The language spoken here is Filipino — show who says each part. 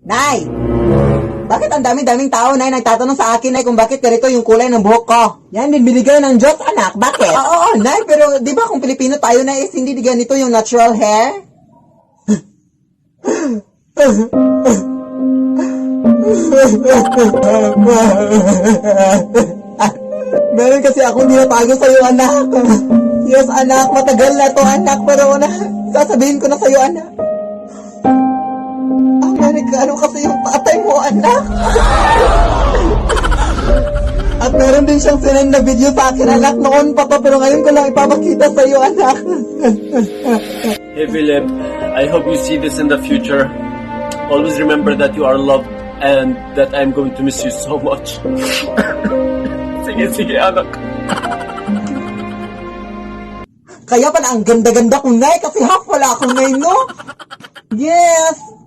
Speaker 1: Nay! Bakit ang daming tao, Nay, nagtatanong sa akin, Nay, kung bakit ganito yung kulay ng buhok ko? Yan din binigay ng Diyos, anak. Bakit? Oo, Nay, pero di ba kung Pilipino tayo, Nay, is hindi ganito yung natural hair? Meron kasi akong tinatago sa'yo, anak. Yes, anak, matagal na to, anak, pero sasabihin ko na sa'yo, anak. Amerikano kasi yung tatay mo, anak. At meron din siyang sinend na video sa akin, anak, noon pa to, pero ngayon ko lang ipapakita sa'yo, anak.
Speaker 2: Hey Philip, I hope you see this in the future. Always remember that you are loved and that I'm going to miss you so much. Sige, anak.
Speaker 1: Kaya pala ang ganda-ganda ko, Nay, kasi half wala akong ngayon, no? Yes!